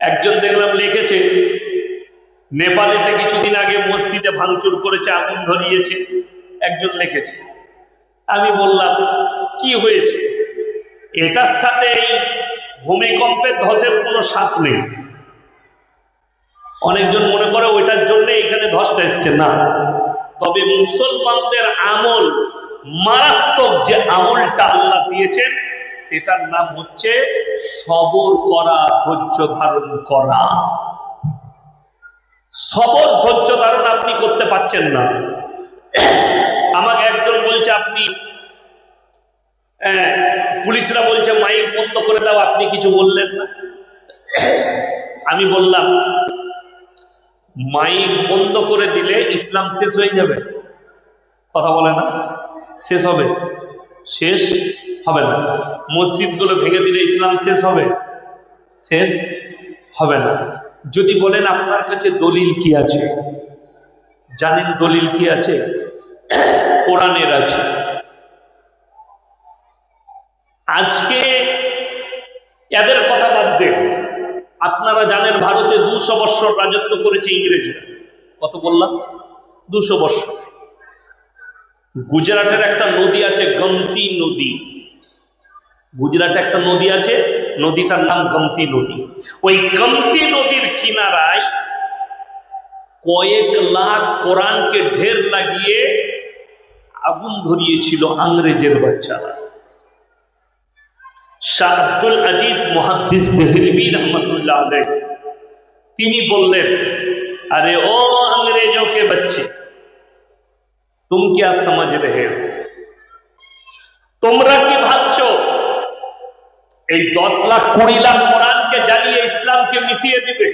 একজন দেখলাম লিখেছে নেপালেতে কিছুদিন আগে মসজিদে ভাঙচুর করেছে, আগুন ধরিয়েছে, একজন লিখেছে। আমি বললাম কি হয়েছে? এটার সাথে এই ভূমিকম্পের ধসের কোনো সাথ নেই। অনেকজন মনে করে ওইটার জন্য এখানে ধসটা এসছে, না। তবে মুসলমানদের আমল, মারাত্মক যে আমলটা আল্লাহ দিয়েছেন সেটার নাম হচ্ছে সবর করা, ধৈর্য ধারণ করা। সবর ধৈর্য ধারণ আপনি করতে পারছেন না। আমাকে একজন বলছে আপনি পুলিশরা বলছে মাইক বন্ধ করে দাও, আপনি কিছু বললেন না। আমি বললাম মাইক বন্ধ করে দিলে ইসলাম শেষ হয়ে যাবে? কথা বলে না, শেষ হবে? শেষ হবে না। মসজিদগুলো ভেঙে দিলে ইসলাম শেষ হবে? শেষ হবে না। যদি বলেন আপনার কাছে দলিল কি আছে, জানেন দলিল কি আছে? কোরআনের আছে। আজকে এদের কথা বাদ দেন, আপনারা জানেন ভারতে 200 বৎসর রাজত্ব করেছে ইংরেজরা। কত বললাম? 200 বৎসর। গুজরাটের একটা নদী আছে গমতি নদী। গুজরাটে একটা নদী আছে, নদীটার নাম গমতি নদী। ওই গমতি নদীর কিনারায় কয়েক লাখ কোরআনকে ঢের লাগিয়ে আগুন ধরিয়েছিল ইংরেজের বাচ্চারা। শাহ আব্দুল আজিজ মুহাদ্দিস দেহলভী रहमतुल्लाह अलैह তিনি বললেন, अरे ओ अंग्रेजों के बच्चे, तुम क्या समझ रहे हो? তোমরা কি ভাবছো এই 10 লাখ 20 লাখ কোরআনকে জ্বালিয়ে ইসলামকে মিটিয়ে দিবে?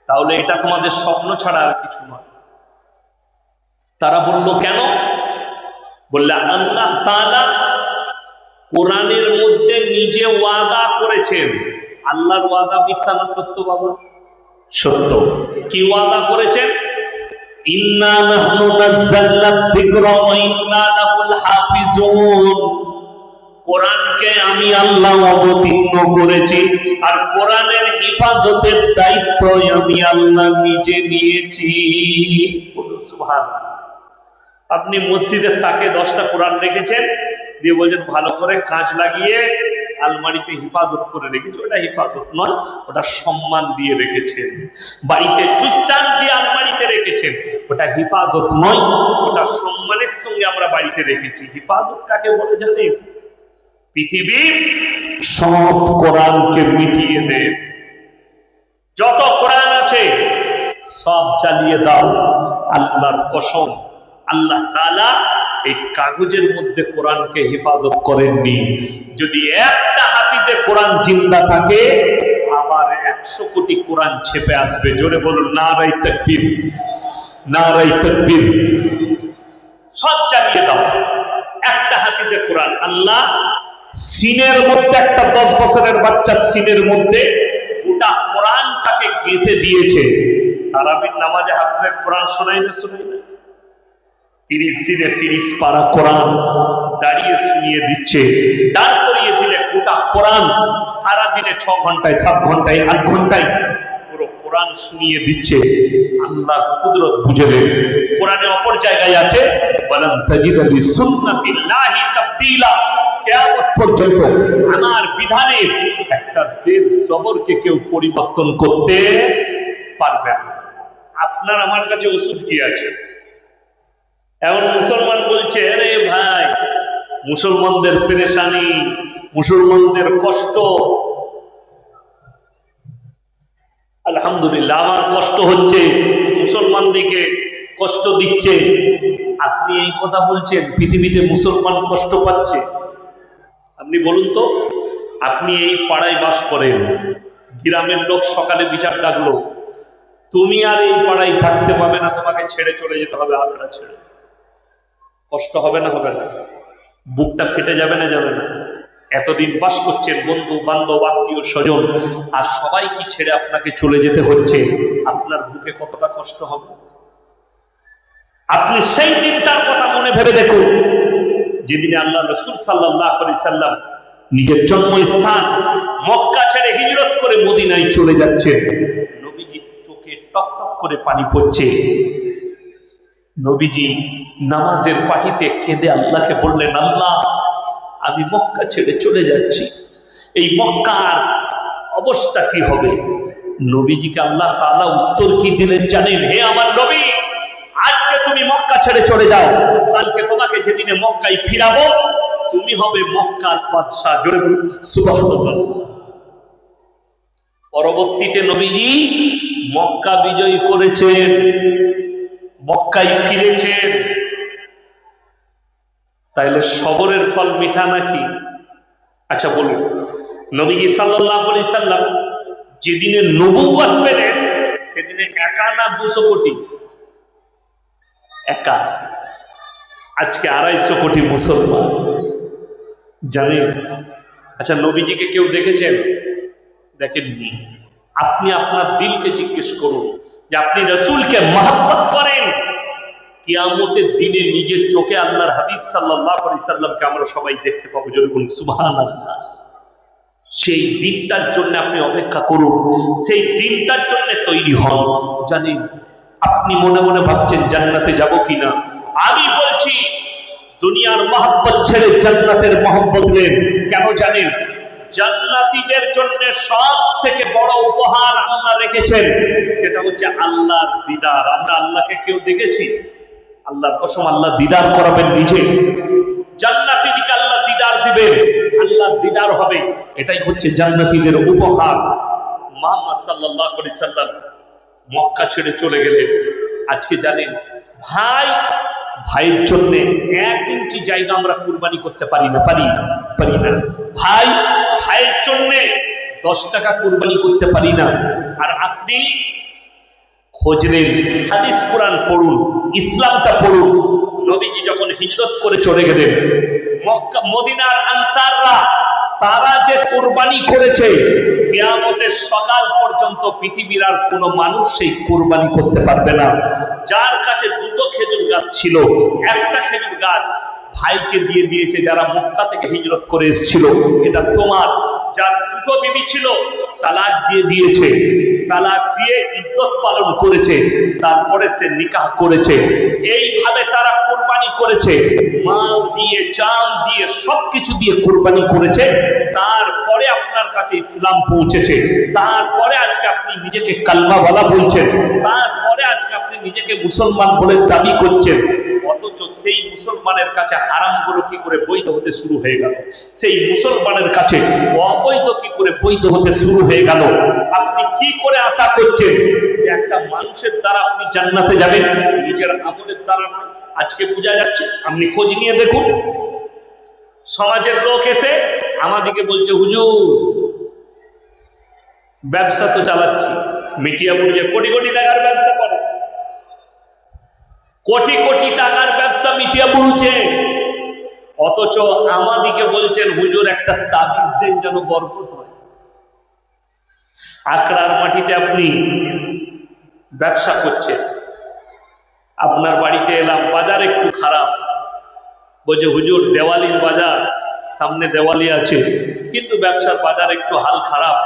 তাহলে এটা তোমাদের স্বপ্ন ছাড়া আর কিছু নয়। তারা বলল কেন? বললে আল্লাহ তাআলা কোরআনের মধ্যে নিজে ওয়াদা করেছেন। আল্লাহর ওয়াদা মিথ্যা না সত্য বাবা? সত্য। কি ওয়াদা করেছেন? ইন্না নাহনু নাযালনা যিকরা ওয়া ইন্না লাহুল হাফিজুন। কোরআনকে আমি আল্লাহ অবতীর্ণ করেছি আর কোরআনের হেফাজতের দায়িত্ব আমি আল্লাহ নিজে নিয়েছি। সুবহানাল্লাহ। আপনি মসজিদের তাকে 10টা কোরআন রেখেছেন, দিয়ে বলছেন ভালো করে কাঁচ লাগিয়ে আলমারিতে হেফাজত করে রেখেছে। ওটা হেফাজত নয়, ওটা সম্মান দিয়ে রেখেছেন। বাড়িতে চুস্তান দিয়ে আলমারিতে রেখেছেন, ওটা হেফাজত নয়, ওটা সম্মানের সঙ্গে আমরা বাড়িতে রেখেছি। হেফাজত কাকে বলে জানেন? পৃথিবীর সব কোরআনকে মিটিয়ে দে, যত কোরআন আছে সব জ্বালিয়ে দাও। আল্লাহর কসম, আল্লাহ তাআলা এই কাগজের মধ্যে কোরআনকে হেফাজত করেননি। যদি একটা হাফিজে কোরআন জিন্দা থাকে, আবার 100 কোটি কোরআন ছেপে আসবে। জোরে বলুন নারায়ে তাকবীর, নারায়ে তাকবীর। সব জ্বালিয়ে দাও। একটা হাফিজে কোরআন, আল্লাহ সিনের মধ্যে একটা 10 বছরের বাচ্চা সিনের মধ্যে গোটা কোরআনটাকে গেঁথে দিয়েছে। তারাবির নামাজে হাফিজে কোরআন শোনাই না? 30 দিনে 30 পারা কোরআন দাঁড়িয়ে শুনিয়ে দিচ্ছে। দাঁড় করিয়ে দিলে গোটা কোরআন সারা দিনে 6 ঘন্টায় 7 ঘন্টায় 8 ঘন্টায় পুরো কোরআন শুনিয়ে দিচ্ছে। আল্লাহর কুদরত বুঝে নেন। কোরআনে অপর জায়গায় আছে ওয়ালান তাজিদা লিসুন্নাতিল্লাহি তাবদীলা। কিয়ামত পর্যন্ত আমার বিধানে একটা জের জবরকে কেউ পরিবর্তন করতে পারবে না। আপনার আমার কাছে ওষুধ কি আছে? এখন মুসলমান বলছে আরে ভাই, মুসলমানদের পেরেশানি, মুসলমানদের কষ্ট, আলহামদুলিল্লাহ আমার কষ্ট হচ্ছে, মুসলমানদেরকে কষ্ট দিচ্ছে। আপনি এই কথা বলছেন, পৃথিবীতে মুসলমান কষ্ট পাচ্ছে? আপনি বলুন তো, আপনি এই পাড়ায় বাস করেন, গ্রামের লোক সকালে বিচার ডাকলো, তুমি আর এই পাড়ায় থাকতে পাবে না, তোমাকে ছেড়ে চলে যেতে হবে আগ্রা ছেড়ে। কষ্ট হবে না? হবে না? বুকটা ফেটে যাবে না? যাবে না? এতদিন বাস করছেন, বন্ধু বান্ধব আত্মীয় স্বজন, আর সবাই কি ছেড়ে আপনাকে চলে যেতে হচ্ছে, আপনার বুকে কতটা কষ্ট হবে? আপনি সেই দিনটার কথা মনে ভেবে দেখুন, যেদিনে আল্লাহ রাসূল সাল্লাল্লাহু আলাইহি সাল্লাম নিজের জন্মস্থান মক্কা ছেড়ে হিজরত করে মদিনায় চলে যাচ্ছে। নবীজির চোখে টপ টপ করে পানি পড়ছে। নবীজি নামাজের পাটিতে কেঁদে আল্লাহকে বললেন, আল্লাহ, আমি মক্কা ছেড়ে চলে যাচ্ছি, এই মক্কার অবস্থা কি হবে? নবীজিকে আল্লাহ তাআলা উত্তর কি দিলেন জানেন? হে আমার নবী, আজকে তুমি মক্কা ছেড়ে চলে যাও, কালকে তোমাকে যেদিনে মক্কায় ফিরাবো তুমি হবে মক্কার বাদশা। জোরে বলুন সুবহানাল্লাহ। পরবর্তীতে নবীজি মক্কা বিজয় করেছেন, মক্কায় ফিরেছেন। তাইলে সবরের ফল মিঠা নাকি? আচ্ছা বলুন, নবীজি সাল্লাল্লাহু আলাইহি সাল্লাম যেদিনে নবুয়ত পেলেন সেদিনে একা না 200 কোটি? একা। আজকে 250 কোটি মুসলমান, জানেন? আচ্ছা, নবীজিকে কেউ দেখেছেন? দেখেননি। আপনি আপনার দিলকে জিজ্ঞেস করুন যে আপনি রাসূলকে মহব্বত করেন, কিয়ামতের দিনে নিজের চোখে আল্লাহর হাবিব সাল্লাল্লাহু আলাইহি সাল্লামকে আমরা সবাই দেখতে পাবো। জোরে বলুন সুবহানাল্লাহ। সেই দিনটার জন্য আপনি অপেক্ষা করুন, সেই দিনটার জন্য তৈরি হন। জানেন, আপনি মনে মনে ভাবছেন জান্নাতে যাব কিনা, আমি বলছি দুনিয়ার মহব্বত ছেড়ে জান্নাতের মহব্বত নেন। কেন জানেন? জান্নাতীদের জন্য সব থেকে বড় উপহার আল্লাহ রেখেছেন, সেটা হচ্ছে আল্লাহর দিদার। আমরা আল্লাহকে কেউ দেখেছি? আল্লাহর কসম, আল্লাহ দিদার করাবেন নিজে। জান্নাতীদেরকে আল্লাহ দিদার দিবেন, আল্লাহ দিদার হবে। এটাই হচ্ছে জান্নাতীদের উপহার। মুহাম্মদ সাল্লাল্লাহু আলাইহি সাল্লাম মক্কা ছেড়ে চলে গেলেন। আজকে জানেন, ভাইয়ের জন্য 1 ইঞ্চি জায়গা আমরা কুরবানি করতে পারি না, পারি না। ভাইয়ের জন্য 10 টাকা কুরবানি করতে পারি না। আর আপনি খোঁজ নেন, হাদিস কোরআন পড়ুন, ইসলামটা পড়ুন। নবীজি যখন হিজরত করে চলে গেলেন, মক্কা মদিনার আনসাররা তারা যে কুরবানি করেছে, কিয়ামতের সকাল পর্যন্ত পৃথিবীর আর কোনো মানুষ সেই কুরবানি করতে পারবে না। যার কাছে 2টো খেজুর গাছ ছিল, একটা খেজুর গাছ ভাইকে দিয়ে দিয়েছে, যারা মক্কা থেকে হিজরত করে এসেছিল, এটা তোমার। যার 2টো বিবি ছিল, তালাক দিয়ে দিয়েছে, তালাক দিয়ে ইদ্দত পালন করেছে, তারপরে সে নিকাহ করেছে। এইভাবে তারা কুরবানি করেছে, মাল দিয়ে, জান দিয়ে, সবকিছু দিয়ে কুরবানি করেছে। তারপরে আপনার কাছে ইসলাম পৌঁছেছে, তারপরে আজকে আপনি নিজেকে কালমাওয়ালা বলছেন, তারপরে আজকে আপনি নিজেকে মুসলমান বলে দাবি করছেন। অথচ সেই মুসলমানের কাছে হারামগুলো কি করে বৈধ হতে শুরু হয়ে গেল, সেই মুসলমানের কাছে অবৈধ কি করে বৈধ হতে শুরু হয়ে গেল। আপনি কি করে আশা করছেন যে একটা মানুষের দ্বারা আপনি জান্নাতে যাবেন? নিজের আমলের দ্বারা না। আজকে বোঝা যাচ্ছে, আপনি খোঁজ নিয়ে দেখুন। সমাজের লোক এসে আমাদেরকে বলছে, হুজুর ব্যবসা তো চালাচ্ছি, মিটিয়া মুড়িয়ে কোটি কোটি টাকার ব্যবসা করে, কোটি কোটি টাকার ব্যবসা মিটিয়া বুড়ুছে, অথচ আমাদিকে বলছেন হুজুর একটা তাবিজ দেন যেন বরকত হয়। আকড়ার মাটিতে আপনি ব্যবসা করছেন, আপনার বাড়িতে এলাম, বাজার একটু খারাপ, বলছে হুজুর দেওয়ালির বাজার, সামনে দেওয়ালি আছে, কিন্তু ব্যবসার বাজার একটু হাল খারাপ,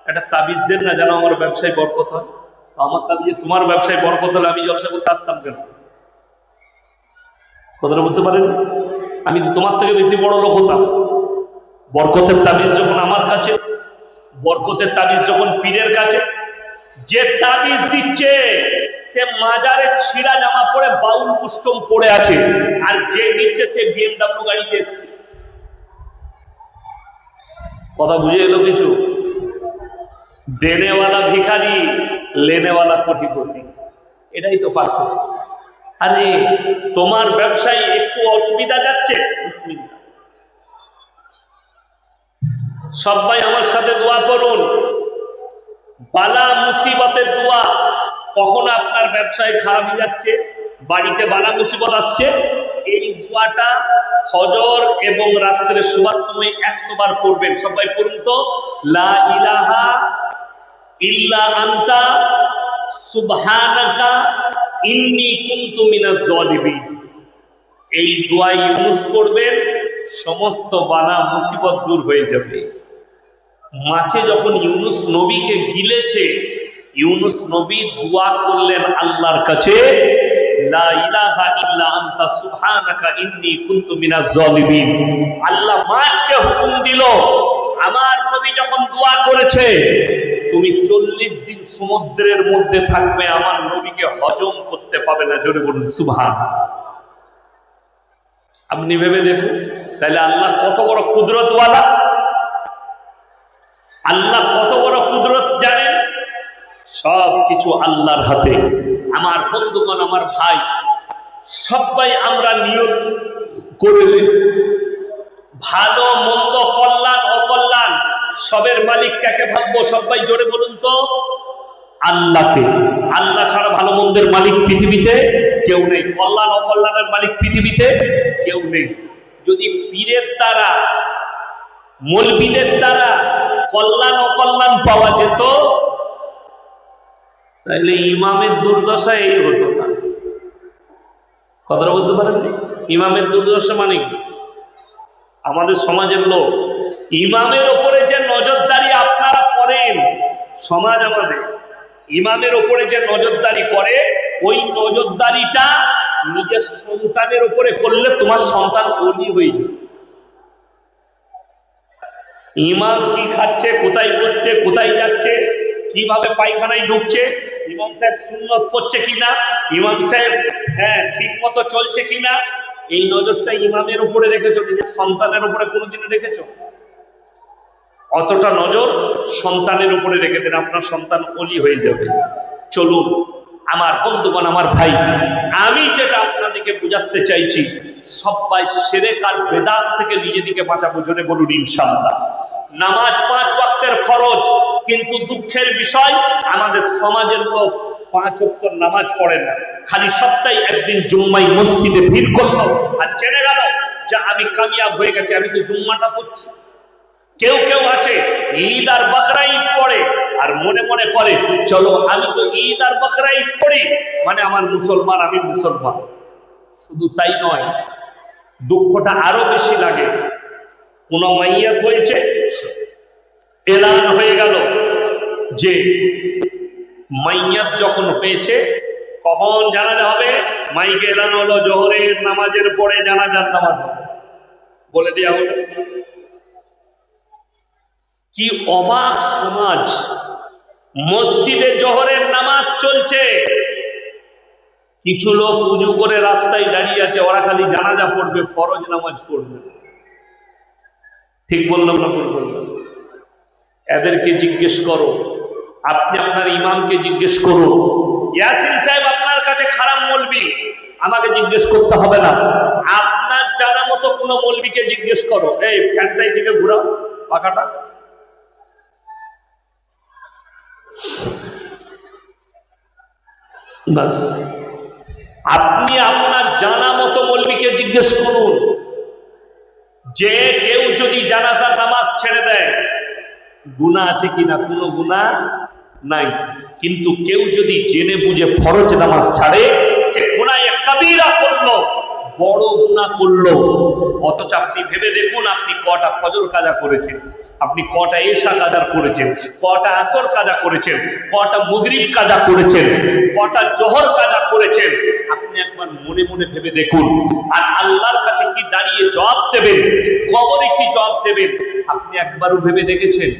একটা তাবিজ দেন না যেন আমার ব্যবসায় বরকত হয়। তো আমার তাবিজে তোমার ব্যবসায় বরকত হলে আমি জলসা করতে আসতাম কেন? কথাটা বলতে পারেন? আমি তো তোমার থেকে বেশি বড় লোক হতাম। বরকতের তাবিজ যখন আমার কাছে, বরকতের তাবিজ যখন পীরের কাছে, যে তাবিজ দিচ্ছে সে মাজারে ছিঁড়া জামা পরে বাউল কুষ্টম পড়ে আছে, আর যে নিচ্ছে সে BMW গাড়িতে এসছে। কথা বুঝে এলো কিছু? দেনেওয়ালা ভিখারি, লেনেওয়ালা কোটিপতি, এটাই তো পার্থক্য। আরে তোমার ব্যবসায় একটু অসুবিধা যাচ্ছে, বিসমিল্লাহ, সবাই আমার সাথে দোয়া করুন। বালা মুসিবতের দোয়া। কখনো আপনার ব্যবসায় খারাপই যাচ্ছে, বাড়িতে বালা মুসিবত আসছে, এই দোয়াটা ফজর এবং রাত্রে শোবার সময় 100 বার পড়বেন। সবাই পড়ুন তো, লা ইলাহা ইল্লা আনতা সুবহানাকা ইন্নী কুনতু মিনাজ জালিমিন। এই দোয়া ইউনুস পড়বেন, সমস্ত বালা মুসিবত দূর হয়ে যাবে। মাছে যখন ইউনুস নবীকে গিলেছে, ইউনুস নবী দোয়া করলেন আল্লাহর কাছে, লা ইলাহা ইল্লা আনতা সুবহানাকা ইন্নী কুনতু মিনাজ জালিমিন। আল্লাহ মাছকে হুকুম দিল, আমার নবী যখন দোয়া করেছে, তুমি 40 দিন সমুদ্রের মধ্যে থাকবে, আমার নবীকে হজম করতে পাবে না। জোরে বলুন সুবহানাল্লাহ। আপনি ভেবে দেখুন, তাহলে আল্লাহ কত বড় কুদরতওয়ালা, আল্লাহ কত বড় কুদরত জানেন। সব কিছু আল্লাহর হাতে। আমার বন্ধুগণ, আমার ভাই, সবাই আমরা নিয়ত করে ভালো মন্দ, কল্যাণ অকল্যাণ সবের মালিক কাকে ভাববো? সবাই জোরে বলুন তো, আল্লাহকে। আল্লাহ ছাড়া ভালো মন্দের মালিক পৃথিবীতে কেউ নেই, কল্যাণ অকল্যাণের মালিক পৃথিবীতে কেউ নেই। যদি পীরের দ্বারা, মৌলবীদের দ্বারা কল্যাণ অকল্যাণ পাওয়া যেত, তাহলে ইমামের দুর্দশা এই হতো না। কথাটা বুঝতে পারেননি? ইমামের দুর্দশা মানে কি? আমাদের সমাজের লোক ইমামের ওপরে যে নজরদারি আপনারা করেন, সমাজ আমাদের ইমামের ওপরে যে নজরদারি করে, ওই নজরদারিটা নিজের সন্তানের ওপরে করলে তোমার সন্তান ওলি হয়ে যাবে। ইমাম কি খাচ্ছে, কোথায় বসছে, কোথায় যাচ্ছে, কিভাবে পায়খানায় ঢুকছে, ইমাম সাহেব সুন্নত পড়ছে কিনা, ইমাম সাহেব ঠিক মতো চলছে কিনা, এই নজরটা ইমামের উপরে রেখেছো, নিজের সন্তানের উপরে কোনোদিন রেখেছো? অতটা নজর সন্তানের উপরে রেখে দেন, আপনার সন্তান ওলি হয়ে যাবে। চলুন আমার বন্ধুগণ, আমার ভাই, আমি যেটা আপনাদেরকে বুঝাতে চাইছি, সবাই শিরক আর বেদাত থেকে নিজেদেরকে বাঁচাবো। জোরে বলুন ইনশাআল্লাহ। নামাজ 5 ওয়াক্তের ফরজ, কিন্তু দুঃখের বিষয় আমাদের সমাজের লোক 5 ওয়াক্ত নামাজ পড়ে না, খালি সপ্তাহে একদিন জুম্মায় মসজিদে ভিড় করলো আর জেনে গেল যে আমি কামিয়াব হয়ে গেছি, আমি তো জুম্মাটা পড়ছি। কেউ কেউ আছে ঈদ আর বকরা ঈদ পড়ে আর মনে মনে করে, চলো আমি তো ঈদ আর বকরা ঈদ পড়ি মানে আমার মুসলমান, আমি মুসলমান। শুধু তাই নয়, দুঃখটা আরো বেশি লাগে। কোন মাইয়াত হয়েছে, এলান হয়ে গেল যে মাইয়াত যখন হয়েছে, কখন জানাজা হবে, মাইকে এলান হলো জোহরের নামাজের পরে জানাজার নামাজ হবে, বলে দেওয়া হলো। কি অবাক সমাজ! মসজিদে জোহরের নামাজ চলছে, কিছু লোক উজু করে রাস্তায় দাঁড়িয়ে আছে, ওরা খালি জানাজা পড়বে, ফরজ নামাজ পড়বে। ঠিক বললাম না ভুল বললাম? এদেরকে জিজ্ঞেস করো, আপনি আপনার ইমামকে জিজ্ঞেস করুন। ইয়াসিন সাহেব আপনার কাছে খারাপ মৌলবি, আমাকে জিজ্ঞেস করতে হবে না। আপনার জানা মতো কোনো মৌলবিকে জিজ্ঞেস করো, এই ফ্যানটাই দিকে ঘুরাও পাখাটা। বাস, আপনি আপনার জানা মতো মৌলবিকে জিজ্ঞেস করুন যে কেউ যদি জানাজার নামাজ ছেড়ে দেয়, গুনাহ আছে কিনা? কোনো গুনাহ নাই। কিন্তু কেউ যদি জেনে বুঝে ফরজ নামাজ ছাড়ে, সে গুনাহ কাবীরা করলো, বড় গুনাহ করলো। অথচ আপনি ভেবে দেখুন, আপনি কটা ফজর কাজা করেছেন, আপনি কটা এশা কাজা করেছেন, কটা আসর কাজা করেছেন, কটা মাগরিব কাজা করেছেন, কটা জোহর কাজা করেছেন। আপনি একবার মনে মনে ভেবে দেখুন। আর আল্লাহর কাছে কি দাঁড়িয়ে জবাব দেবেন, কবরে কি জবাব দেবেন, আপনি একবারও ভেবে দেখেছেন?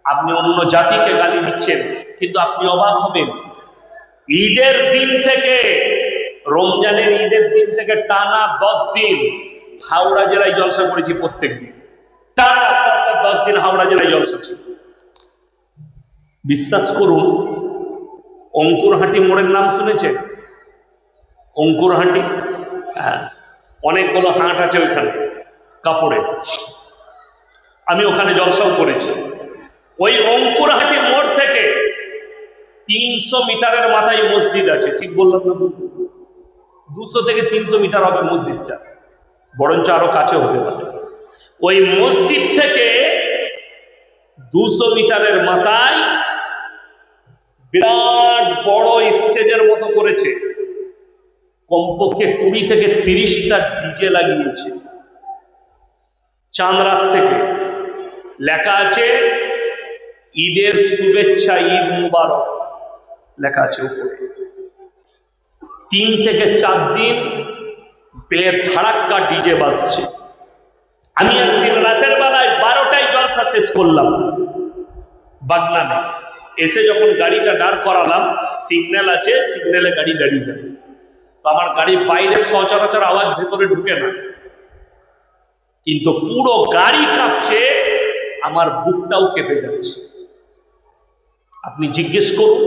আপনি অন্য জাতিকে গালি দিচ্ছেন, কিন্তু আপনি অবাক হবেন, ঈদের দিন থেকে, রমজানের ঈদের দিন থেকে টানা 10 দিন হাওড়া জেলায় জলসা করেছি। প্রত্যেক দিন টানা 10 দিন হাওড়া জেলায় জলসা ছিল। বিশ্বাস করুন, অঙ্কুরহাটি মোড়ের নাম শুনেছেন? অঙ্কুরহাটি, হ্যাঁ, অনেকগুলো হাট আছে ওইখানে কাপড়ে। আমি ওখানে জলসাও করেছি। ওই অঙ্কুরহাটি মোড় থেকে 300 মিটারের মাথায় মসজিদ আছে। ঠিক বললাম না? 200 থেকে 300 মিটার হবে মসজিদটা, বরঞ্চ আরো কাছে হতে পারে। ওই মসজিদ থেকে 200 মিটারের মাথায় বিরাট বড় স্টেজের মতো করেছে, কমপক্ষে 20 থেকে 30টা ডিজে লাগিয়েছে। চাঁদ রাত থেকে লেখা আছে ঈদের শুভেচ্ছা, ঈদ মুবারক লেখা আছে উপরে। 3 থেকে 4 দিন বেধাড়াক্কা ডিজে বাজছে। আমি একদিন রাতের বেলায় 12টায় জলসা শেষ করলাম বাগনানে। এসে যখন গাড়িটা দাঁড় করালাম, সিগন্যাল আছে, সিগন্যালে গাড়ি দাঁড়িয়ে গেল। তো আমার গাড়ির বাইরে সচরাচর আওয়াজ ভেতরে ঢুকে না, কিন্তু পুরো গাড়ি কাঁপছে, আমার বুকটাও কেঁপে যাচ্ছে। আপনি জিজ্ঞেস করুন,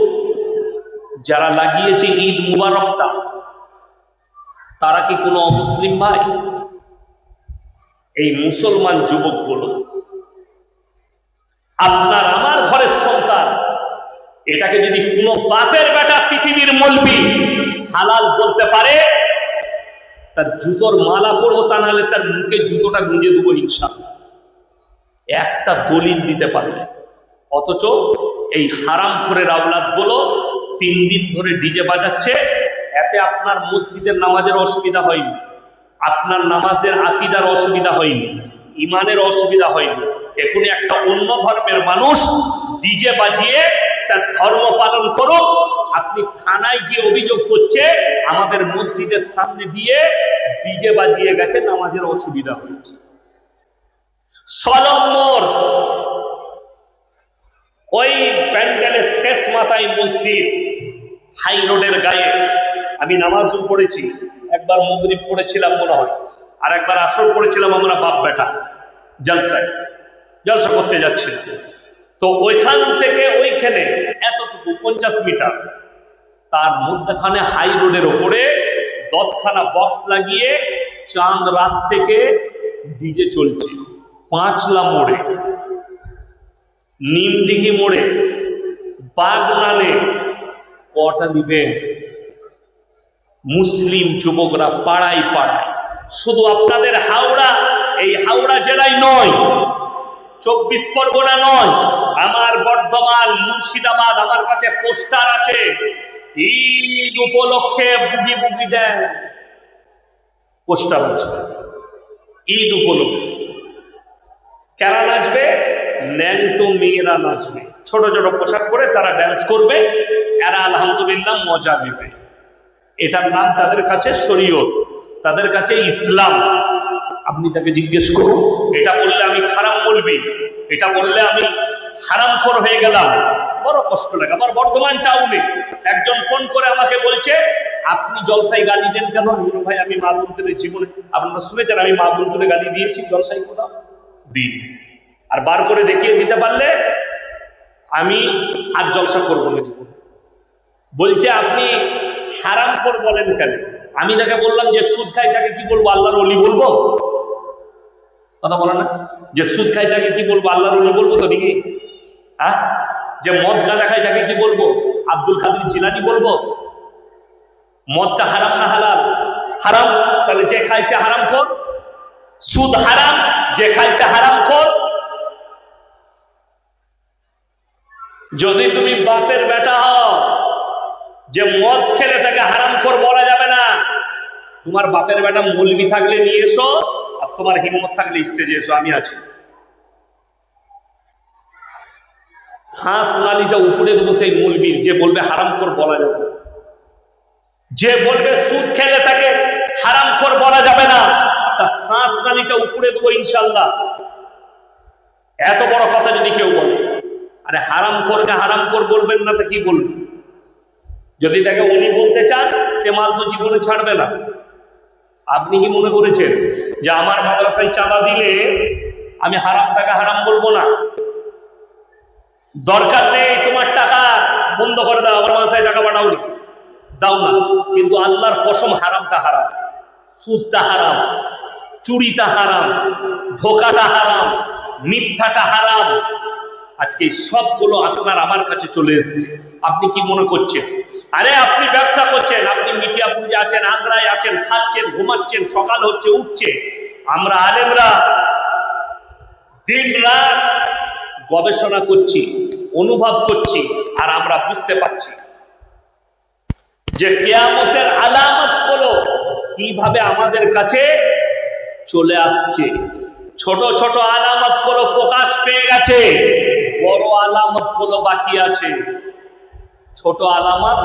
যারা লাগিয়েছে ঈদ মুবারকটা, তারা কি কোনো অমুসলিম ভাই? এই মুসলমান যুবকগুলো, আপনার আমার ঘরের সন্তান, এটাকে যদি কোনো বাপের বেটা পৃথিবীর মলবি হালাল বলতে পারে, তার জুতোর মালা পরবো, তা নাহলে তার মুখে জুতোটা গুঁজে দেবো ইনশাআল্লাহ। একটা দলিল দিতে পারলে। অথচ এই হারামখোরের আওলাদগুলো 3 দিন ধরে ডিজে বাজাচ্ছে। এতে আপনার মসজিদের নামাজের অসুবিধা হয়নি, আপনার নামাজের আকীদার অসুবিধা হয়নি, ইমানের অসুবিধা হয়নি। এখন একটা অন্য ধর্মের মানুষ ডিজে বাজিয়ে তার ধর্ম পালন করুক, আপনি থানায় গিয়ে অভিযোগ করছে আমাদের মসজিদের সামনে দিয়ে ডিজে বাজিয়ে গেছে, নামাজের অসুবিধা হয়েছে। সলমর ওই প্যান্ডেলের শেষ মাথায় মসজিদ, হাই রোডের গায়ে আমি নামাজও পড়েছি। একবার মাগরিব পড়েছিলাম মনে হয়, আর একবার আসর পড়েছিলাম। আমরা বাপ বেটা জলসা করতে যাচ্ছিলাম। তো ওইখান থেকে ওইখানে এতটুকু 50 মিটার, তার মধ্যখানে হাই রোডের ওপরে 10খানা বক্স লাগিয়ে চাঁদ রাত থেকে ডিজে চলছে। পাঁচলা মোড়ে, নিমদিঘি মোড়ে, বাগনানে, কটা দিবেন? মুসলিম যুবকরা পাড়ায় পাড়ায়। শুধু আপনাদের হাওড়া, এই হাওড়া জেলায় নয়, 24 পরগনা নয়, আমার বর্ধমান, মুর্শিদাবাদ, আমার কাছে পোস্টার আছে। ঈদ উপলক্ষে বুগি বুগি ড্যান্স পোস্টার আছে। ঈদ উপলক্ষে কারা নাচবে? ন্যাংটো মেয়েরা নাচবে, ছোট ছোট পোশাক পরে তারা ড্যান্স করবে। এরা আলহামদুলিল্লাহ মজা নেবে। এটার নাম তাদের কাছে শরীয়ত, তাদের কাছে ইসলাম। আপনি তাকে জিজ্ঞেস করুন, এটা বললে আমি খারাপ বলবি, এটা বললে আমি হারামখোর হয়ে গেলাম, বড় কষ্ট লাগে। আমার বর্ধমান টাউনে একজন ফোন করে আমাকে বলছে, আপনি জলসায় গালি দেন কেন? ভাই আমি মা বোনদের জীবনে, আপনারা শুনেছেন আমি মা বোনদের গালি দিয়েছি জলসায়? কোথাও দিই, আর বার করে দেখিয়ে দিতে পারলে আমি আর জলসা করবো না জীবনে। বলছে আপনি হারামখোর বলেন কেন? আমি তাকে বললাম, যে সুদ খায় তাকে কি বলবো? আল্লাহর ওলি বলবো? কথা বলে না, যে সুদ খায় তাকে কি বলবো? আল্লাহর ওলি বলবো তো নাকি? হ্যাঁ, যে মদ গাঁজা খায় তাকে কি বলবো? আব্দুল কাদের জিলানী বলবো? মদটা হারাম না হালাল? হারাম। তাহলে যে খাইছে হারামখোর। সুদ হারাম, যে খাইছে হারামখোর। যদি তুমি বাপের বেটা হও, যে মদ খেলে তাকে হারামখোর বলা যাবে না। তোমার বাপের বেটা মৌলবি থাকলে নিয়ে এসো, আর তোমার হিম্মত থাকলে স্টেজে এসো, আমি আছি। শ্বাস নালীটা উপরে দেবো সেই মৌলবীর, যে বলবে হারামখোর বলা যাবে, যে বলবে সুদ খেলে তাকে হারামখোর বলা যাবে না, তার শ্বাস নালীটা উপরে দেবো ইনশাল্লাহ। এত বড় কথা যদি কেউ বলে, আরে হারামখোরকে হারামখোর বলবেন না তো কি বলবেন? যদি তাকে উনি বলতে চান, সে মাল তো জীবনে ছাড়বে না। আপনি কি মনে করেছেন যে আমার মাদ্রাসায় চাঁদা দিলে আমি হারামটাকে হারাম বলবো না? দরকার নেই তোমার টাকা বন্ধ করে দাও, আমার মাদ্রাসায় টাকা পাঠাও না, দাও না, কিন্তু আল্লাহর কসম হারামটা হারাম, সুদটা হারাম, চুরিটা হারাম, ধোকাটা হারাম, মিথ্যাটা হারাম। আজকে সবগুলো আপনার আমার কাছে চলে এসেছে। আপনি কি মনে করছেন? আরে আপনি ব্যবসা করছেন, আপনি মিঠিয়াপুরে আছেন, আগ্রায় আছেন, খাচ্ছেন, ঘুমাচ্ছেন, সকাল হচ্ছে উঠছে। আমরা আলেমরা দিন রাত গবেষণা করছি, অনুভব করছি, আর আমরা বুঝতে পারছি যে কিয়ামতের আলামতগুলো কিভাবে আমাদের কাছে চলে আসছে। ছোট ছোট আলামত গুলো প্রকাশ পেয়ে গেছে, বড় আলামত গুলো বাকি আছে। ছোট আলামত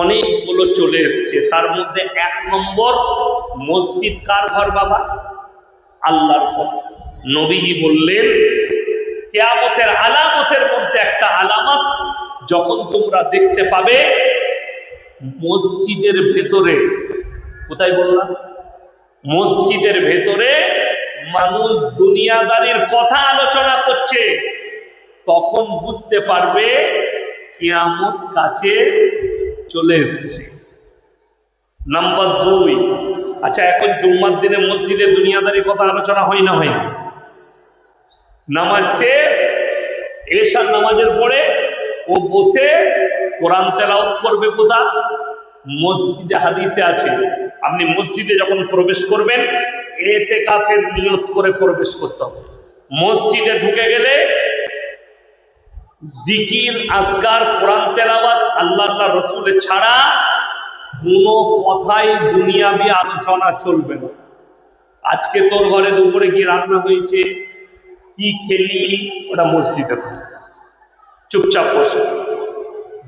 অনেকগুলো চলে এসছে, তার মধ্যে 1 নম্বর, মসজিদ কার ঘর বাবা? আল্লাহর ঘর। নবীজি বললেন কিয়ামতের আলামতের মধ্যে একটা আলামত যখন তোমরা দেখতে পাবে, মসজিদের ভেতরে, কোথায় বললাম? মসজিদের ভেতরে মানুষ দুনিয়াদারির কথা আলোচনা করছে, তখন বুঝতে পারবে কিয়ামত কাছে চলে এসছে। নাম্বার 2, আচ্ছা এখন জুম্মার দিনে মসজিদে দুনিয়াদারির কথা আলোচনা হয় না হয় না? নামাজ শেষ, এশার নামাজের পরে ও বসে কোরআন তেলাওয়াত করবে কোথায়? মসজিদে। হাদিসে আছে আপনি মসজিদে যখন প্রবেশ করবেন ইতিকাফের নিয়ত করে প্রবেশ করতে হবে। মসজিদে ঢুকে গেলে জিকির, আজকার, কোরআন তেলাওয়াত, আল্লাহ রসুলের ছাড়া কোনো কথাই দুনিয়াবি আলোচনা চলবে না। আজকে তোর ঘরে দুপুরে কি রান্না হয়েছে, কি খেলি, ওটা মসজিদে চুপচাপ বসো,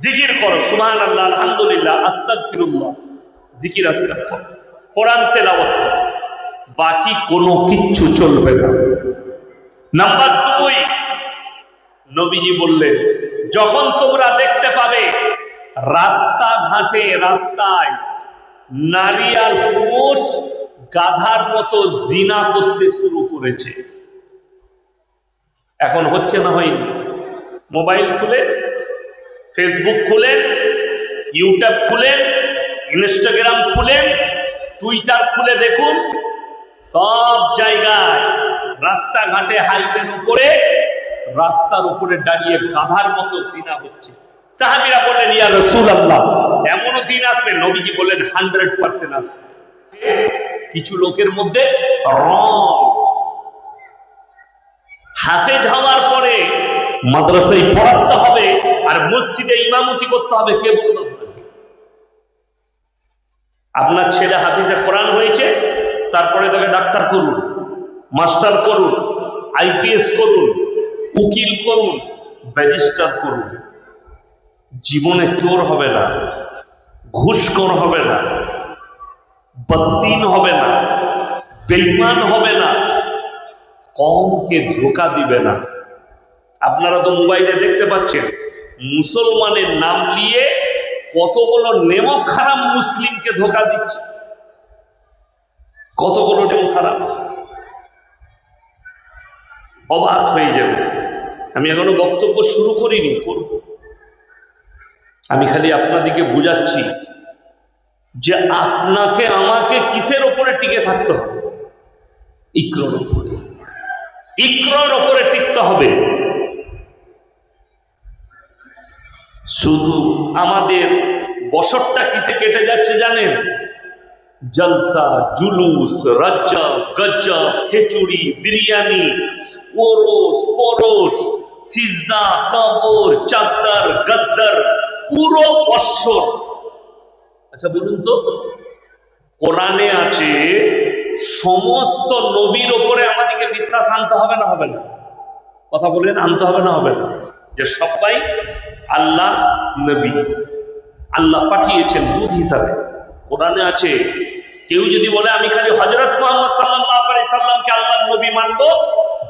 জিকির করো, সুবহানাল্লাহ, আলহামদুলিল্লাহ, আস্তাগফিরুল্লাহ, জিকির আসকার করো, কোরআন তেলাওয়াত করো, বাকি কোনো কিচ্ছু চলবে না। নাম্বার 2, নবীজি বললেন যখন তোমরা দেখতে পাবে রাস্তাঘাটে, রাস্তায় নারী আর পুরুষ গাধার মতো জিনা করতে শুরু করেছে। এখন হচ্ছে না হয়নি? মোবাইল খুলে, ফেসবুক খুলেন, ইউটিউব খুলেন, ইনস্টাগ্রাম খুলেন, টুইটার খুলে দেখুন, সব জায়গায় রাস্তাঘাটে, হাইওয়ের উপরে, রাস্তার উপরে দাঁড়িয়ে গাধার মতো জিনা হচ্ছে। সাহাবীরা বললেন ইয়া রাসূলুল্লাহ, এমনও দিন আসবে? নবীজি বললেন 100% আসবে। কিছু লোকের মধ্যে রং, হাফেজ হওয়ার পরে মাদ্রাসায় পড়াতে হবে আর মসজিদে ইমামতি করতে হবে। কে বলল? আপনার ছেলে হাফিজে কোরআন হয়েছে, তারপরে তাকে ডাক্তার করুন, মাস্টার করুন, আইপিএস করুন, উকিল করুন, ম্যাজিস্ট্রেট করুন, জীবনে চোর হবে না, ঘুষখোর হবে না, বদদিন হবে না, বেঈমান হবে না, কওমকে ধোঁকা দিবে না। আপনারা তো মোবাইলে দেখতে পাচ্ছেন মুসলমানের নাম নিয়ে কতগুলো নেমক খারাপ মুসলিমকে ধোঁকা দিচ্ছে, কতগুলো নেমক খারাপ, অবাক হয়ে যাবে। আমি এখনো বক্তব্য শুরু করিনি, করব। আমি খালি আপনাদেরকে বুঝাচ্ছি যে আপনাকে আমাকে কিসের ওপরে টিকে থাকতে হবে? ইকরার ওপরে, ইকরার ওপরে টিকতে হবে। শুধু আমাদের বছরটা কিসে কেটে যাচ্ছে জানেন? জলসা, জুলুস, রাজ্জা, গজ্জা, খিচুড়ি, বিরিয়ানি, ওরস, পরশ, সিজদা, কবর, চাদর, গদ্দর, পুরো বছর। আচ্ছা বলুন তো, কোরআনে আছে সমস্ত নবীর ওপরে আমাদেরকে বিশ্বাস আনতে হবে না হবে না? কথা বলেন, আনতে হবে না হবে না? যে সবাই আল্লাহ নবী, আল্লাহ পাঠিয়েছেন দূত হিসাবে। কোরআনে আছে কেউ যদি বলে আমি খালি হযরত মুহাম্মদ সাল্লাল্লাহু আলাইহি সাল্লামকে আল্লাহর নবী মানবো,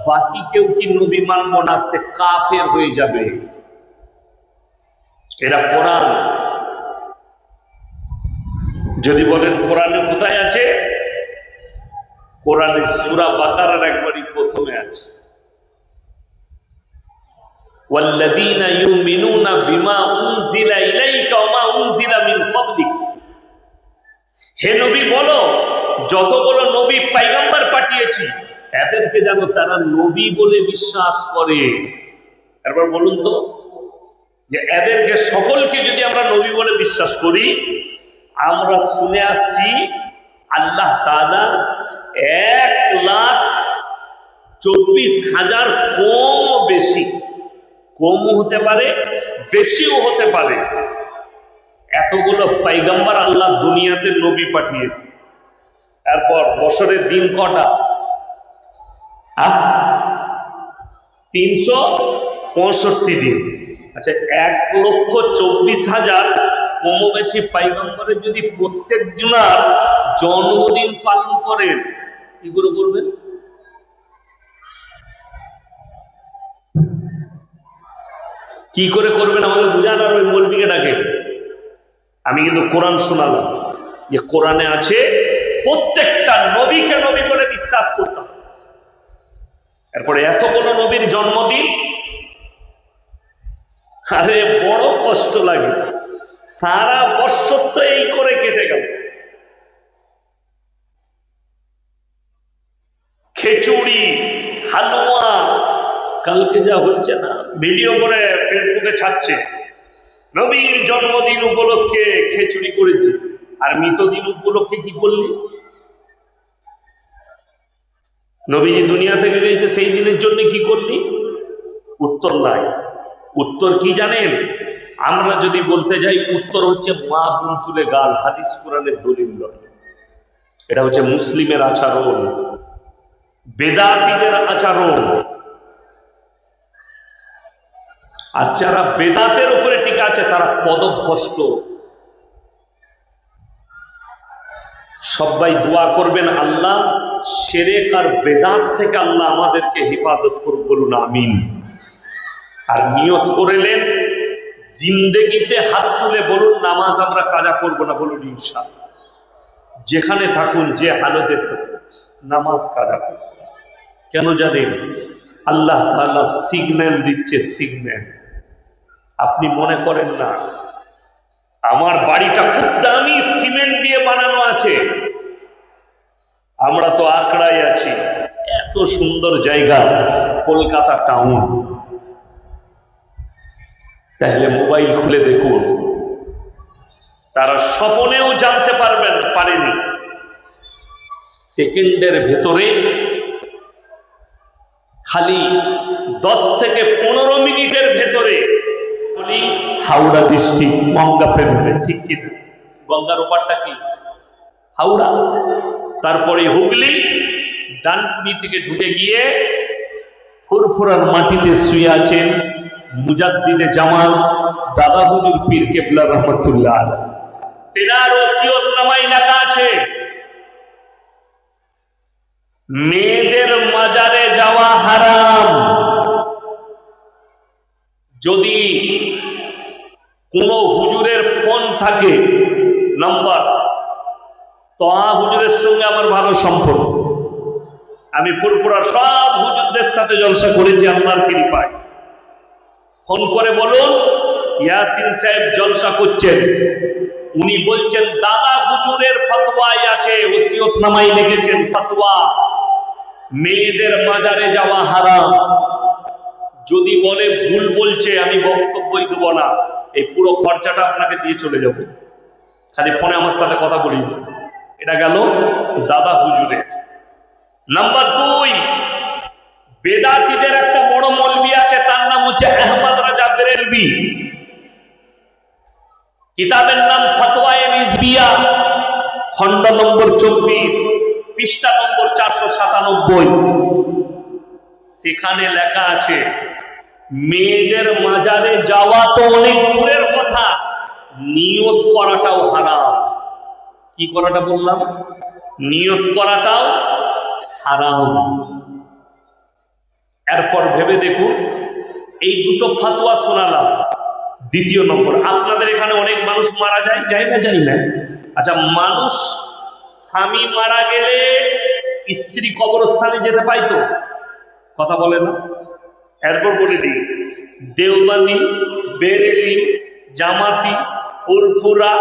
বাকি কেউ কি নবী মানবো না, সে কাফের হয়ে যাবে। এরা কোরআন যদি বলেন কোরআনে কোথায় আছে? কোরআনে সূরা বাকারার একবারই প্রথমে আছে, والذين يؤمنون بما أنزل إليك وما أنزل من قبلك। হে নবী বলো, যতগুলো নবী পয়গম্বর পাঠিয়েছি এদেরকে যেন তারা নবী বলে বিশ্বাস করে। এরপর বলুন তো, যে এদেরকে সকলকে যদি আমরা নবী বলে বিশ্বাস করি, আমরা শুনে আসছি আল্লাহ তাআলা 1,24,000 কম ও বেশি, কমও হতে পারে বেশিও হতে পারে, এতগুলো পয়গম্বর আল্লাহ দুনিয়াতে নবী পাঠিয়েছে। এরপর বছরের দিন কটা? 365 দিন। আচ্ছা, 1,24,000 কমবেশি পয়গম্বরের যদি প্রত্যেক জনার জন্মদিন পালন করেন, কি করে করবেন? কি করে করবেন আমাকে বুঝান, আর ওই মৌলবীকে ডাকে। আমি কিন্তু কোরআন শোনালাম যে কোরআনে আছে প্রত্যেকটা নবীকে নবী বলে বিশ্বাস করতাম। এরপরে এতগুলো নবীর জন্মদিন, আরে বড় কষ্ট লাগে। সারা বৎসর তো এই করে কেটে গেল। খিচুড়ি, হালুয়া, কালকে যা হচ্ছে না, ভিডিও করে ফেসবুকে ছাড়ছে, নবীর জন্মদিন উপলক্ষে খিচুড়ি করেছি। আর মৃতদিন উপলক্ষে কি করলি? নবীজি দুনিয়া থেকে গিয়েছে সেই দিনের জন্য কি করলি? উত্তর নাই। উত্তর কি জানেন? আমরা যদি বলতে যাই, উত্তর হচ্ছে মা বোন তুলে গাল, হাদিস কোরআনের দলিল নয়। এটা হচ্ছে মুসলিমের আচরণ, বেদাতীদের আচরণ। আর যারা বেদাতের উপরে টিকে আছে তারা পদভ্রষ্ট। সবাই দোয়া করবেন, আল্লাহ শিরক আর বেদাত থেকে আল্লাহ আমাদেরকে হেফাজত করুন, বলুন আমিন। আর নিয়ত করলেন জিন্দেগিতে হাত তুলে বলুন, নামাজ আমরা কাজা করব না, বলুন ইনশাআল্লাহ। যেখানে থাকুন, যে হালতে থাকুন, নামাজ কাজা করব। কেন জানেন? আল্লাহ তাআলা সিগন্যাল দিচ্ছে, সিগন্যাল। আপনি মনে করেন না আমার বাড়িটা খুব দামি সিমেন্ট দিয়ে বানানো আছে, আমরা তো আকড়ায় আছি। এত সুন্দর জায়গা কলকাতা টাউন। তাহলে মোবাইল খুলে দেখুন, তারা স্বপ্নেও জানতে পারেনি সেকেন্ডের ভেতরে খালি 10 থেকে 15 মিনিটের ভেতরে হাওড়া ডিস্ট্রিক্ট গঙ্গা ফেরবে। ঠিক কিনা? গঙ্গার ওপারটা কি? হাওড়া। তারপরে হুগলি, ডানকুনি থেকে ঢুকে গিয়ে ফুরফুরার মাটিতে শুয়ে আছেন মুজাদ্দিদে জামান দাদা হুজুর পীর কেবলা রহমতুল্লাহ। তেনার ওসিয়তনামায় লেখা আছে, মেয়েদের মাজারে যাওয়া হারাম। যদি কোন হুজুরের ফোন থাকে নাম্বার, তহা হুজুরের সঙ্গে আমার ভালো সম্পর্ক। আমি ফুরফুরার সব হুজুরদের সাথে জলসা করেছি আল্লাহর কৃপায়। ফোন করে বলুন, ইয়াসিন সাহেব জলসা করছেন, উনি বলছেন দাদা হুজুরের ফতোয়ায় আছে, ওসিয়তনামায় লিখেছেন ফতোয়া, মেয়েদের মাজারে যাওয়া হারাম। যদি বলে ভুল বলছে, আমি বক্তব্যই দেব না, এই পুরো খরচাটা আপনাকে দিয়ে চলে যাব, খালি ফোনে আমার সাথে কথা বলি। এটা গেল দাদা হুজুরে। নাম্বার 2, বেদাতীদের একটা বড় মৌলবী আছে, তার নাম হচ্ছে আহমদ রাজা বেরেলভী। কিতাবের নাম ফতোয়ায়ে রিজভিয়া, খণ্ড নম্বর 24, পৃষ্ঠা নম্বর 497। সেখানে লেখা আছে, মেয়েদের মাজারে যাওয়া তো অনেক দূরের কথা, নিয়ত করাটাও হারাম। কি করাটা বললাম? নিয়ত করাটাও হারাম। এরপর ভেবে দেখুন, এই দুটো ফতোয়া শোনালাম। দ্বিতীয় নম্বর, আপনাদের এখানে অনেক মানুষ মারা যায়, যাই না? আচ্ছা, মানুষ স্বামী মারা গেলে স্ত্রী কবরস্থানে যেতে পাইতো? কথা বলে না। এরপর বলে দিই, দেওবন্দি, বেরেলি, জামাতি, ফুরফুরা,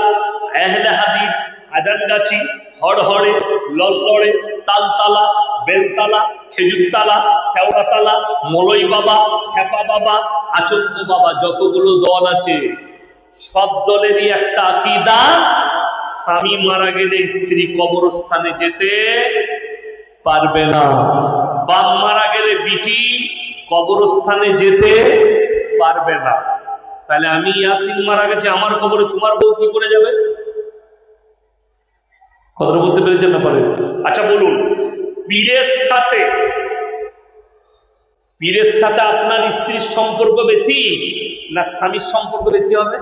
আহলে হাদিস, আজানগাছি, হড়হড়ে, লল্লড়ে, তালতলা, বেলতলা, খেজুরতলা, শেওড়াতলা, মলই বাবা, খেপা বাবা, আচন্দ বাবা, যতগুলো দল আছে সব দলেরই একটা আকীদা, স্বামী মারা গেলে স্ত্রী কবরস্থানে যেতে পারবে না। বাপ মারা গেলে বিটি কবরস্থানে যেতে পারবে না। তাহলে আমি ইয়াসিন মারা গেছে, আমার কবরে তোমার বউ কি করে যাবে? কথাটা বুঝতে পেরেছেন না? পারে। আচ্ছা বলুন, পীরের সাথে পীরের সাথে আপনার স্ত্রীর সম্পর্ক বেশি না স্বামীর সম্পর্ক বেশি হবে?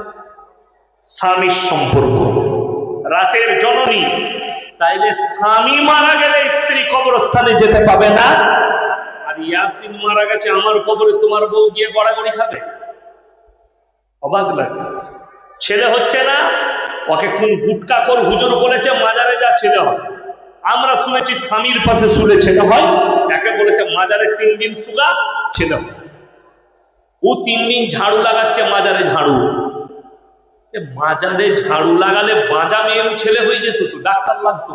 স্বামীর সম্পর্ক। রাতের জননী, তাইলে স্বামী মারা গেলে স্ত্রী কবরস্থানে যেতে পাবে না, আর ইয়াসিন মারা গেছে আমার কবরে তোমার বউ গিয়ে গড়াগড়ি খাবে? অবাক লাগে। ছেলে হচ্ছে না, ওকে কোন গুটকা কর হুজুর বলেছে মাজারে যা ছেলে হয়। আমরা শুনেছি স্বামীর পাশে শুলে ছেলে হয়, একে বলেছে মাজারে 3 দিন শুগা ছেলে হয়। ও 3 দিন ঝাড়ু লাগাচ্ছে মাজারে ঝাড়ু। মাজারে ঝাড়ু লাগালে বাঁজা মেয়েও ছেলে হয়ে যেত, তো ডাক্তার লাগতো।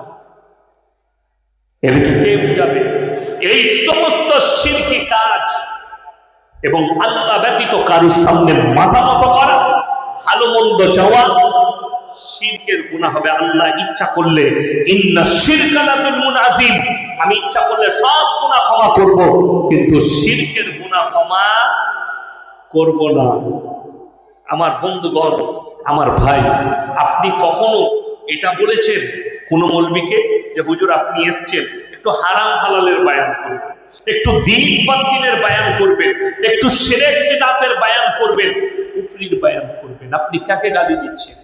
এদিকে কে বুঝাবে? এই সমস্ত শিরকি কাজ এবং আল্লাহ ব্যতীত কারোর সামনে মাথা নত করা, ভালো মন্দ চাওয়া শিরকের গুনাহ হবে। আল্লাহ ইচ্ছা করলে ইন্না শিরকা লাযুলমুন আযীম, আমি ইচ্ছা করলে সব গুনাহ ক্ষমা করব, কিন্তু শিরকের গুনাহ ক্ষমা করব না। আমার বন্ধুগণ, আমার ভাই, আপনি কখনো এটা বলেছেন কোন মৌলবীকে যে হুজুর আপনি এসছেন একটু হারাম হালালের বয়ান করবেন, একটু দিন বাতিলের বয়ান করবেন, একটু শিরক বিদআতের বয়ান করবেন, কুফরির বয়ান করবেন? আপনি কাকে গালি দিচ্ছেন?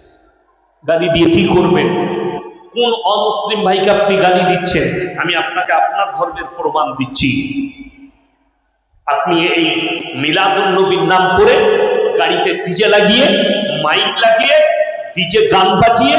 গালি দিয়ে কি করবেন? কোন অমুসলিম ভাইকে আপনি গালি দিচ্ছেন? আমি আপনাকে আপনার ধর্মের প্রমাণ দিচ্ছি। আপনি এই মিলাদুন নবীর নাম করে গাড়িতে ডিজে লাগিয়ে, মাইক লাগিয়ে, ডিজে গান বাজিয়ে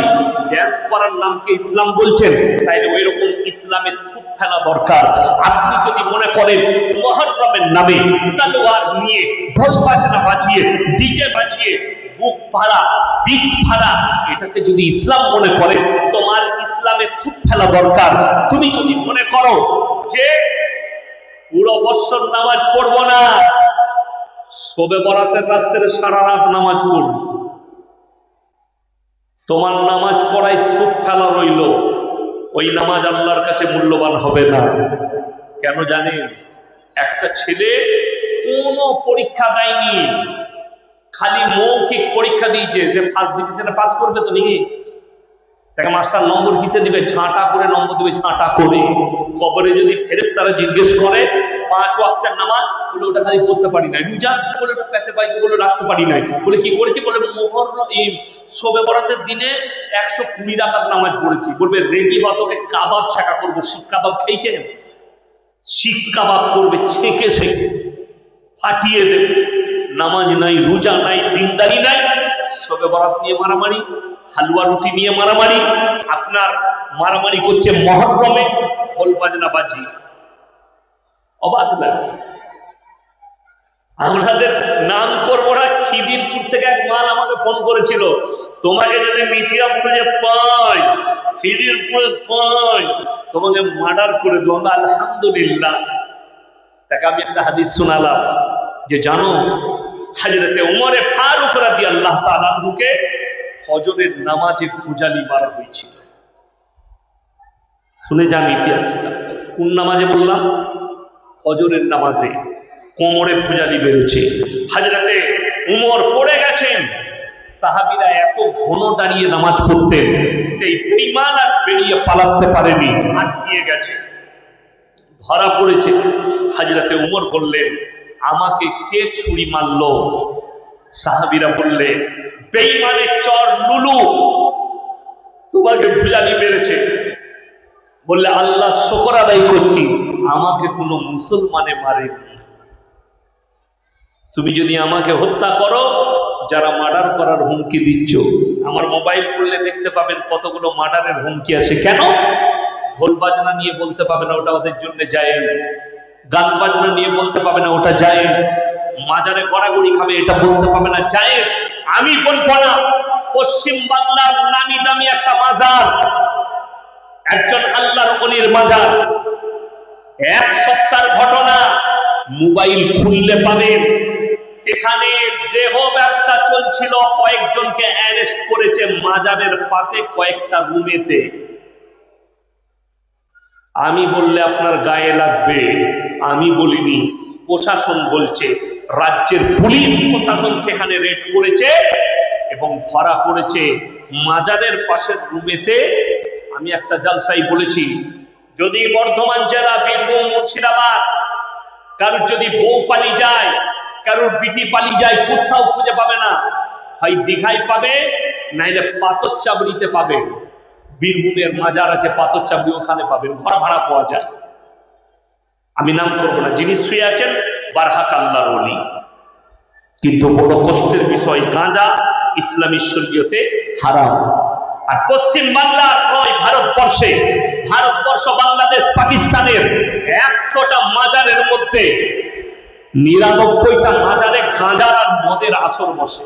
ড্যান্স করার নামকে ইসলাম বলছেন, তাইলে ওই রকম ইসলামের থুপ ফেলা দরকার। আপনি যদি মনে করেন মুহররমের নামে তলোয়ার নিয়ে ঢোল বাজনা বাজিয়ে ডিজে বাজিয়ে বুক ফাড়া বিট ফাড়া এটাকে যদি ইসলাম মনে করে, তোমার ইসলামের থুপ ফেলা দরকার। তুমি যদি মনে করো যে পুরো বৎসর নামাজ পড়বো না, শবে বরাতের রাত্রে সারা রাত নামাজ পড়ব, তোমার নামাজ পড়ায় থুপ ফেলা রইল, ওই নামাজ আল্লাহর কাছে মূল্যবান হবে না। কেন জানেন? একটা ছেলে কোনো পরীক্ষা দেয়নি, খালি মৌখিক পরীক্ষা দিয়েছে যে ফার্স্ট ডিভিশনে পাস করবে তো নাকি, তাকে মাস্টার নম্বর কিসে দিবে? ঝাঁটা করে নম্বর দিবে, ঝাঁটা করে। কবরে যদি ফেরেশতারা জিজ্ঞেস করে 5 ওয়াক্তের নামাজ, বলে ওটা খালি পড়তে পারি না। রোজা, বলে ওটা পেটে পাইতে, বলে রাখতে পারি নাই। বলে কি করেছি? বলে শবে বরাতের দিনে 120 রাকাত নামাজ পড়েছি। বলবে রেডি হ, তোকে কাবাব শেখা করবো। শিক কাবাব খেয়েছেন? শিক কাবাব করবে, ছেঁকে ছেঁকে ফাটিয়ে দেবে। নামাজ নাই, রোজা নাই, দিনদারি নাই, শবে বরাত নিয়ে মারামারি, হালুয়া রুটি নিয়ে মারামারি, আপনার মারামারি করছে মুহররমে ঢোল বাজনা বাজি। অবাক লাগে। আমাদের নাম করবো না। খিদিরপুর থেকে এক মাল আমাকে ফোন করেছিল, তোমাকে যদি মিঠিয়াপুরে পাই, খিদিরপুরে পাই, তোমাকে মার্ডার করে দেবো। আলহামদুলিল্লাহ। তাকে আমি একটা হাদিস শোনালাম যে জানো, হযরতে উমরে ফারুক রাদিয়াল্লাহু তাআলা আনহুকে ফজরের নামাজে ভুজালি মারা হয়েছিল। শুনে যান ইতিহাসটা। কোন নামাজে বললাম? ফজরের নামাজে কোমরে ভুজালি বেরোচ্ছে। হযরতে উমর পড়ে গেছেন। সাহাবীরা এত ঘন দাঁড়িয়ে নামাজ পড়তেন, সেই বেঈমান আর বেরিয়ে পালাতে পারেনি, আটকিয়ে গেছে, ধরা পড়েছে। হযরতে উমর বললেন, আমাকে কে ছুরি মারলো? সাহাবীরা বললে, বেঈমানের চর লুলু তোমাকে ভুজালি মেরেছে। বললে, আল্লাহ শুকর আদায় করছি, আমাকে কোনো মুসলমানে মারেনি। তুমি যদি আমাকে হত্যা করো, যারা মার্ডার করার হুমকি দিচ্ছ, আমার মোবাইল খুললে দেখতে পাবেন কতগুলো মার্ডারের হুমকি আসে। কেন? ঢোল বাজনা নিয়ে বলতে পাবে না ওটা ওদের জন্য জায়েজ, গান বাজনা নিয়ে বলতে পাবে না ওটা জায়েজ, মাজারে গড়াগড়ি খাবে এটা বলতে পাবে না জায়েজ। আমি বলবো না। পশ্চিম বাংলার নামি দামি একটা মাজার, একজন আল্লাহর ওলির মাজার, এক সপ্তাহের ঘটনা, মোবাইল খুললে পাবেন সেখানে দেহ ব্যবসা চলছিল। কয়েকজনকে অ্যারেস্ট করেছে মাজারের পাশে কয়েকটা রুমেতে। আমি বললে আপনার গায়ে লাগবে, আমি বলিনি, প্রশাসন বলছে। রাজ্যের পুলিশ প্রশাসন সেখানে রেড করেছে এবং ধরা পড়েছে মাজারের পাশের রুমেতে। আমি একটা জালসাই বলেছি, যদি বর্ধমান জেলা, বীরভূম, মুর্শিদাবাদ কারোর যদি বউ পালি যায়, কারোর বিটি পালি যায়, কোথাও খুঁজে পাবে না। হয় দীঘায় পাবে, নাইলে পাথর চাবড়িতে পাবে। বীরভূমের মাজার আছে পাথর চাবড়ি, ওখানে পাবেন, ঘর ভাড়া পাওয়া যায়। আমি নাম করবো না, যিনি শুয়ে আছেন বারহাক আল্লাহর ওলি। কিন্তু বড় কষ্টের বিষয়, গাঁজা ইসলামী শরীয়তে হারাম। আর পশ্চিম বাংলার নয়, ভারতবর্ষ বাংলাদেশ পাকিস্তানের 100টা মাজারের মধ্যে 99টা মাজারে গাঁজার আর মদের আসর বসে।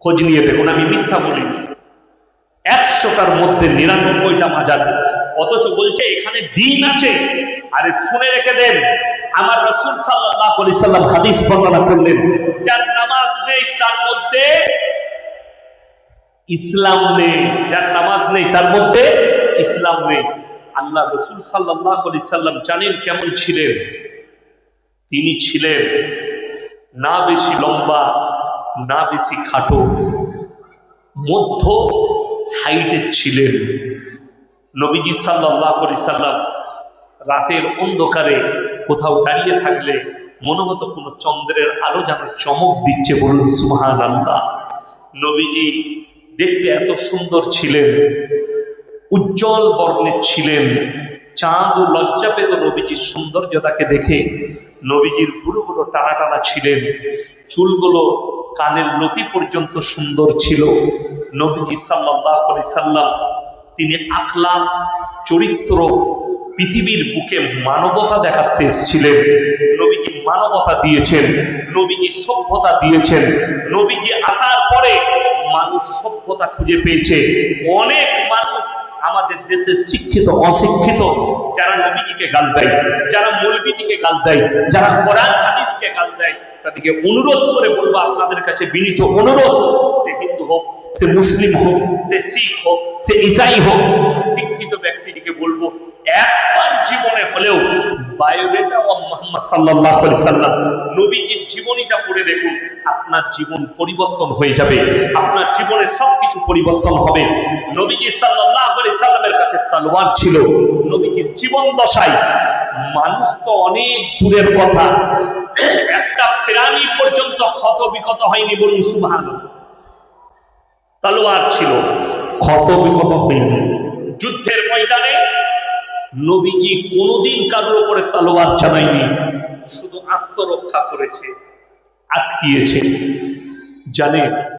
খোঁজ নিয়ে দেখুন, আমি মিথ্যা বলি। 100টার মধ্যে 99টা মাজার, অথচ বলছে এখানে দিন আছে। আরে শুনে রেখে দেন, আমার রাসূল সাল্লাল্লাহু আলাইহি সাল্লাম হাদিস বর্ণনা করলেন, যার নামাজ নেই তার মধ্যে ইসলাম নেই, যার নামাজ নেই তার মধ্যে ইসলাম নেই। আল্লাহ রাসূল সাল্লাল্লাহু আলাইহি সাল্লাম জানেন কেমন ছিলেন? তিনি ছিলেন না বেশি লম্বা, না বেশি খাটো, মধ্য হাইটের ছিলেন। নবীজি সাল্লাল্লাহু আলাইহি সাল্লাম রাতের অন্ধকারে কোথাও দাঁড়িয়ে থাকলে মনে হতো কোনো চন্দ্রের আলো যেন চমক দিচ্ছে। বলুন সুবহানাল্লাহ। নবীজি দেখতে এত সুন্দর ছিলেন, উজ্জ্বল বর্ণের ছিলেন। চাঁদ ও লজ্জা পেত নবীজির সৌন্দর্যতাকে দেখে। নবীজির ভুরুগুলো টানা টানা ছিলেন, চুলগুলো কানের লতি পর্যন্ত সুন্দর ছিল। নবীজি সাল্লাল্লাহু আলাইহি সাল্লাম তিনি আখলাক, চরিত্র, পৃথিবীর বুকে মানবতা দেখাতে এসেছিলেন। নবীজি মানবতা দিয়েছেন, নবীজি সভ্যতা দিয়েছেন। নবীজি আসার পরে মানুষ সভ্যতা খুঁজে পেয়েছে। অনেক মানুষ আমাদের দেশে শিক্ষিত অশিক্ষিত, যারা নবীজিকে গাল দেয়, যারা মৌলবীকে গাল দেয়, যারা কোরআন হাদিসকে গাল দেয়, তাদেরকে অনুরোধ করে বলবো, আপনাদের কাছে বিনীত অনুরোধ, সে হিন্দু হোক, সে মুসলিম হোক, সে শিখ হোক, সে ঈসাই হোক, শিক্ষিত ব্যক্তিটিকে বলবো একবার জীবনে হলেও বায়োডেটা ও মুহাম্মদ সাল্লাল্লাহু আলাইহি সাল্লাম নবীজির জীবনীটা পড়ে দেখুন। আপনার জীবন পরিবর্তন হয়ে যাবে, আপনার জীবনে সবকিছু পরিবর্তন হবে। নবীজি সাল্লাল্লাহু আলাইহি সাল্লামের কাছে তলোয়ার ছিল। নবীজির জীবন দশায় মানুষ তো অনেক দূরের কথা, একটা প্রাণী পর্যন্ত ক্ষত বিক্ষত হয়নি। বলুন সুবহানাল্লাহ। তলোয়ার ছিল, ক্ষত বিক্ষত হয়নি। যুদ্ধের ময়দানে নবীজি কোনোদিন কারোর উপরে তলোয়ার চালায়নি, শুধু আত্মরক্ষা করেছে, আটকিয়েছে। জানেন